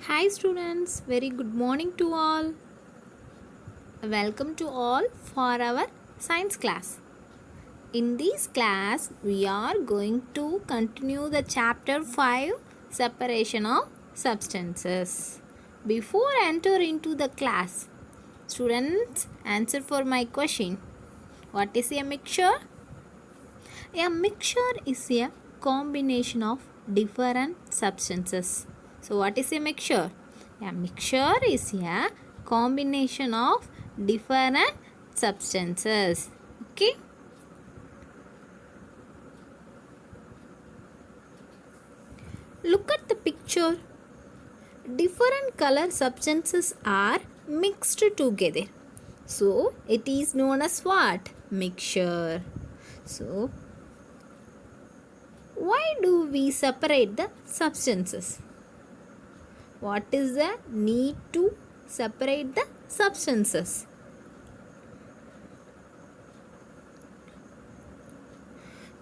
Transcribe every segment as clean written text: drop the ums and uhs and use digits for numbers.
Hi students, very good morning to all. Welcome to all for our science class. In this class, we are going to continue the chapter 5 separation of substances. Before enter into the class, students answer for my question. What is a mixture? A mixture is a combination of different substances. So, what is a mixture? A mixture is a combination of different substances. Okay. Look at the picture. Different color substances are mixed together. So, it is known as what? Mixture. So, why do we separate the substances? What is the need to separate the substances?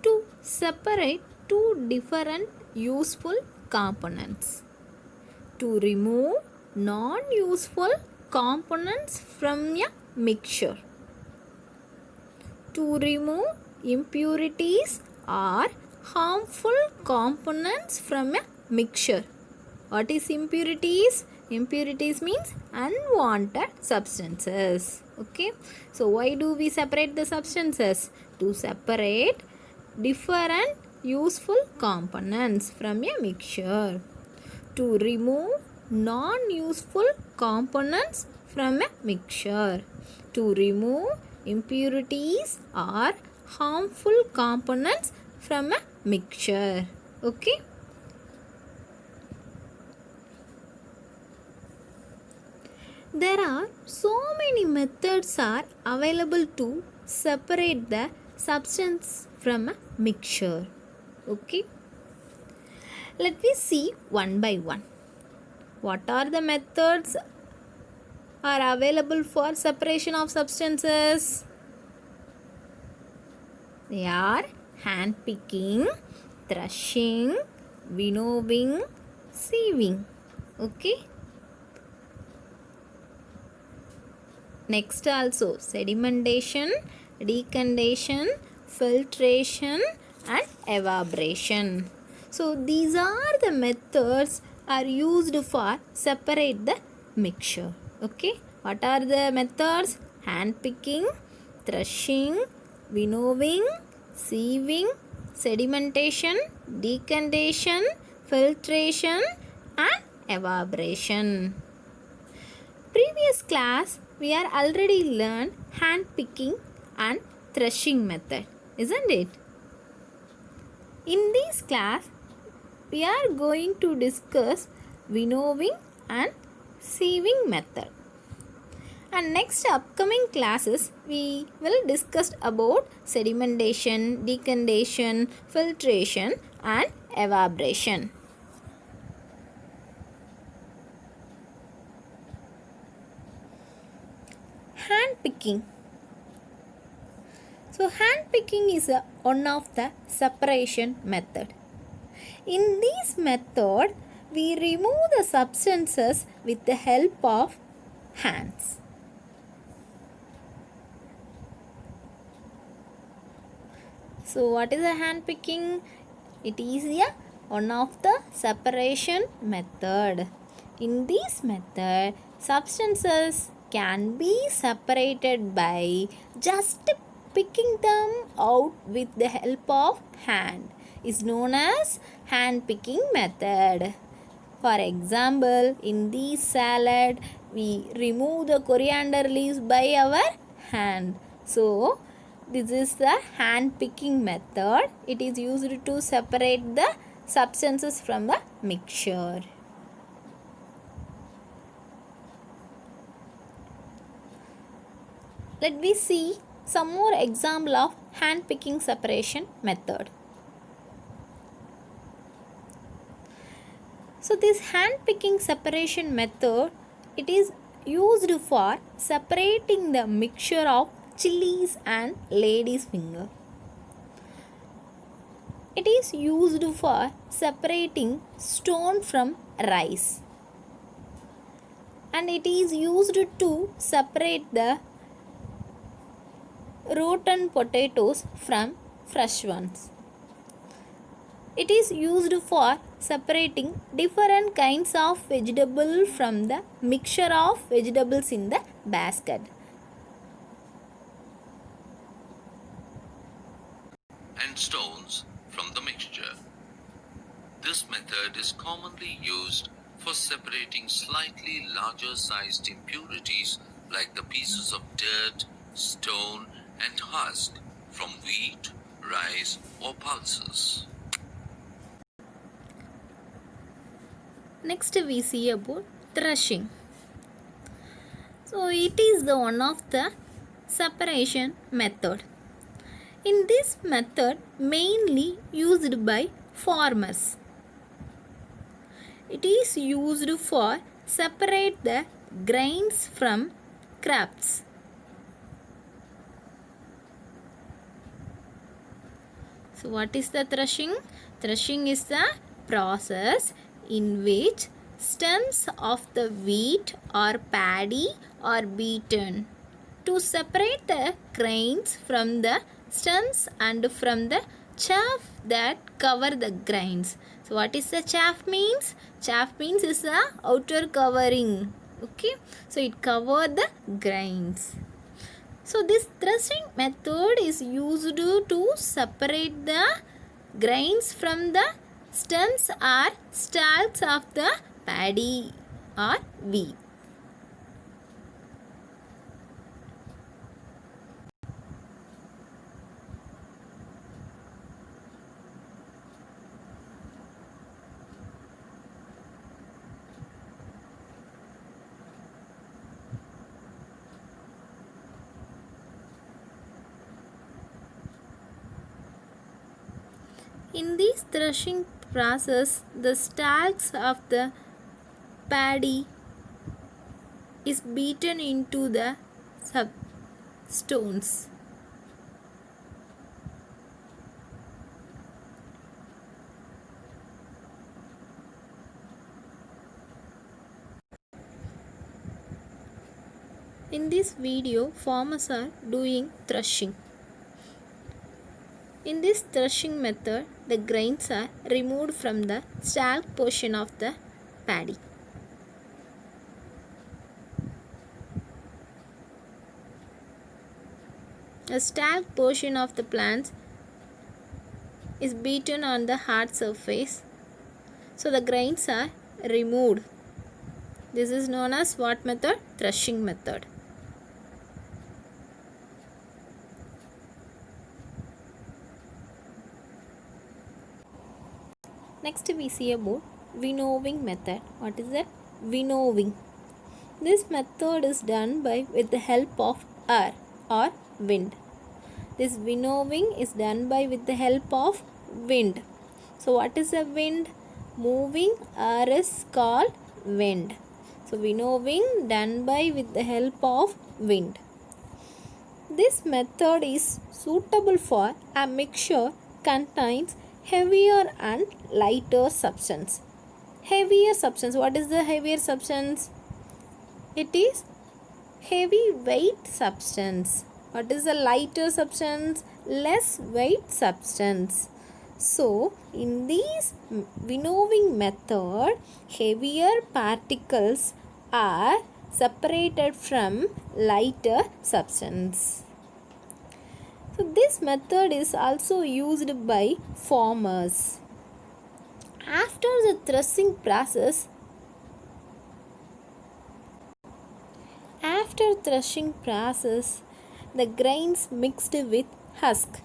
To separate two different useful components. To remove non-useful components from a mixture. To remove impurities or harmful components from a mixture. What is impurities? Impurities means unwanted substances. Okay. So why do we separate the substances? To separate different useful components from a mixture. To remove non-useful components from a mixture. To remove impurities or harmful components from a mixture. Okay. There are so many methods are available to separate the substance from a mixture. Okay. Let me see one by one. What are the methods are available for separation of substances? They are hand picking, threshing, winnowing, sieving. Okay. Next also sedimentation, decantation, filtration and evaporation. So these are the methods are used for separate the mixture. Okay. What are the methods? Hand picking, threshing, winnowing, sieving, sedimentation, decantation, filtration and evaporation. Previous class we are already learned hand picking and threshing method, isn't it? In this class we are going to discuss winnowing and sieving method. And next upcoming classes we will discuss about sedimentation, decantation, filtration and evaporation. Hand picking. So hand picking is one of the separation method. In this method we remove the substances with the help of hands. So what is a hand picking? It is one of the separation method. In this method, substances can be separated by just picking them out with the help of hand. Is known as hand picking method. For example, in this salad, we remove the coriander leaves by our hand. So, this is the hand picking method. It is used to separate the substances from the mixture. Let me see some more example of hand picking separation method. So this hand picking separation method, it is used for separating the mixture of chilies and lady's finger. It is used for separating stone from rice. and it is used to separate the rotten potatoes from fresh ones. It is used for separating different kinds of vegetable from the mixture of vegetables in the basket. And stones from the mixture. This method is commonly used for separating slightly larger sized impurities like the pieces of dirt, stone, and husk from wheat, rice, or pulses. Next we see about threshing. So it is the one of the separation method. In this method mainly used by farmers. It is used for separate the grains from crops. So what is the threshing? Threshing is the process in which stems of the wheat or paddy are beaten to separate the grains from the stems and from the chaff that cover the grains. So what is the chaff means? Chaff means is the outer covering. Okay, so it cover the grains. So this threshing method is used to separate the grains from the stems or stalks of the paddy or wheat. In this threshing process, the stalks of the paddy is beaten into the stones. In this video, farmers are doing threshing. In this threshing method, the grains are removed from the stalk portion of the paddy. The stalk portion of the plants is beaten on the hard surface, so the grains are removed. This is known as what method? Threshing method. Next we see about winnowing method. What is that? Winnowing. This method is done with the help of air or wind. This winnowing is done with the help of wind. So what is a wind? Moving air is called wind. So winnowing done with the help of wind. This method is suitable for a mixture contains heavier and lighter substance. Heavier substance. What is the heavier substance? It is heavy weight substance. What is the lighter substance? Less weight substance. So, in this winnowing method, heavier particles are separated from lighter substance. So, this method is also used by farmers. After the threshing process, the grains mixed with husk.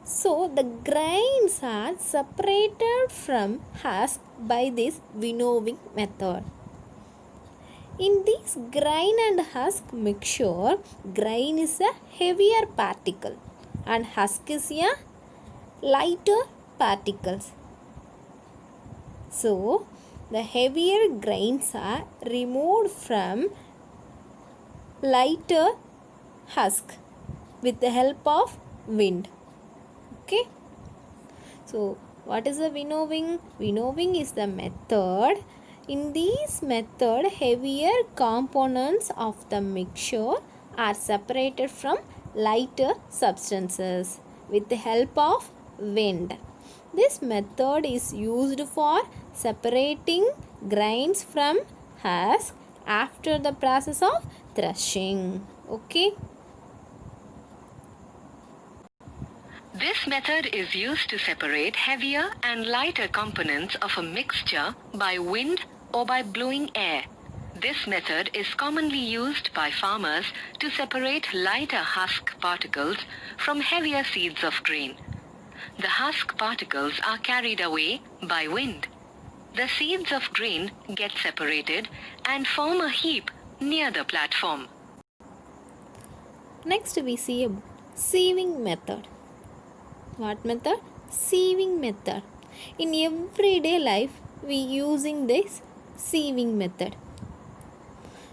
So the grains are separated from husk by this winnowing method. In this grain and husk mixture, grain is a heavier particle and husk is a lighter particles. So the heavier grains are removed from lighter husk with the help of wind. Okay. So what is the winnowing? Winnowing is the method In this method, heavier components of the mixture are separated from lighter substances with the help of wind. This method is used for separating grains from husk after the process of threshing. Okay. This method is used to separate heavier and lighter components of a mixture by wind or by blowing air. This method is commonly used by farmers to separate lighter husk particles from heavier seeds of grain. The husk particles are carried away by wind. The seeds of grain get separated and form a heap near the platform. Next we see a sieving method. What method? Sieving method. In everyday life we using this sieving method.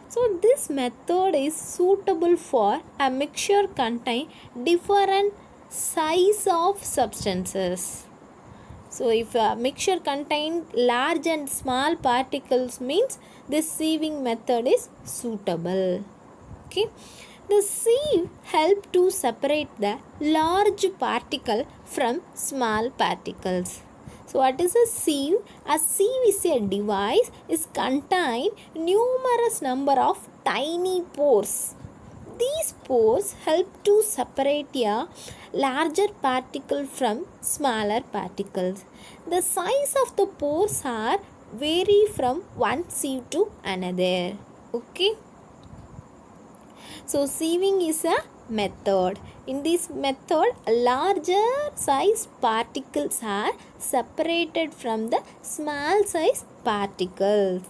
So this method is suitable for a mixture contain different size of substances. So if a mixture contain large and small particles means this sieving method is suitable. Okay. The sieve help to separate the large particle from small particles. So what is a sieve? A sieve is a device is contain numerous number of tiny pores. These pores help to separate a larger particle from smaller particles. The size of the pores are vary from one sieve to another. Okay. So sieving is a method. In this method, larger size particles are separated from the small size particles.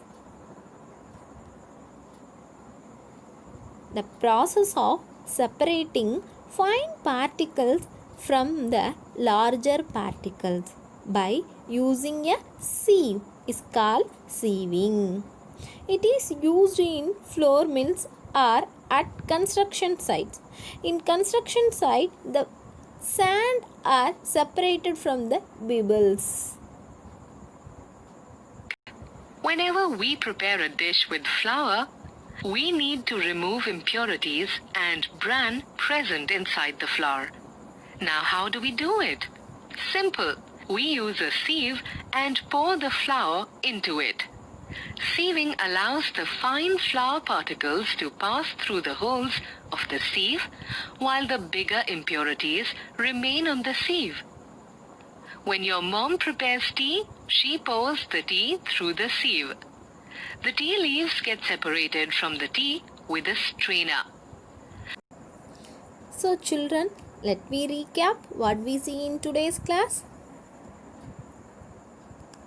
The process of separating fine particles from the larger particles by using a sieve is called sieving. It is used in flour mills or at construction sites. In construction site, the sand are separated from the pebbles. Whenever we prepare a dish with flour, we need to remove impurities and bran present inside the flour. Now how do we do it? Simple. We use a sieve and pour the flour into it. Sieving allows the fine flour particles to pass through the holes of the sieve while the bigger impurities remain on the sieve. When your mom prepares tea, she pours the tea through the sieve. The tea leaves get separated from the tea with a strainer. So children, let me recap what we see in today's class.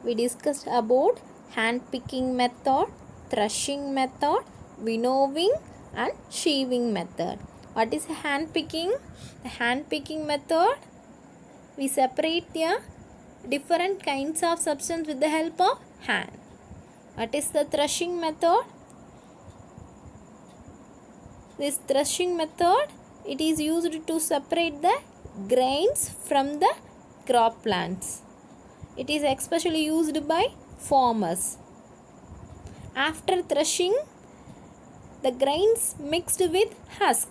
We discussed about hand picking method, threshing method, winnowing and sheaving method. What is hand picking? The hand picking method, we separate the different kinds of substance with the help of hand. What is the threshing method? This threshing method, it is used to separate the grains from the crop plants. It is especially used by farmers. After threshing, the grains mixed with husk.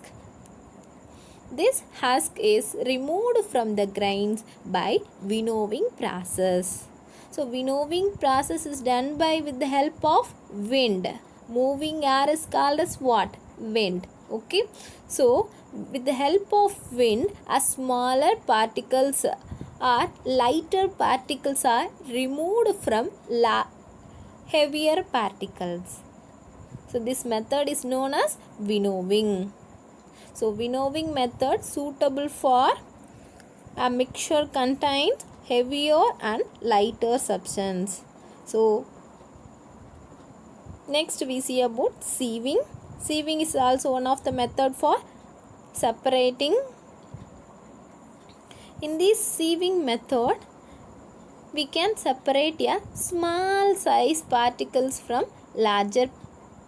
This husk is removed from the grains by winnowing process. So winnowing process is done by with the help of wind. Moving air is called as what? Wind. Okay. So with the help of wind, a smaller particles or lighter particles are removed from heavier particles. So this method is known as winnowing. So winnowing method suitable for a mixture contains heavier and lighter substance. So next we see about sieving. Sieving is also one of the method for separating. In this sieving method, we can separate a small size particles from larger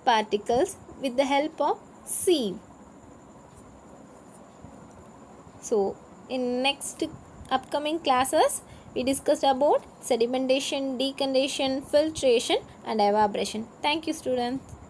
particles with the help of sieve. So in next upcoming classes, we discussed about sedimentation, decondition, filtration and evaporation. Thank you, students.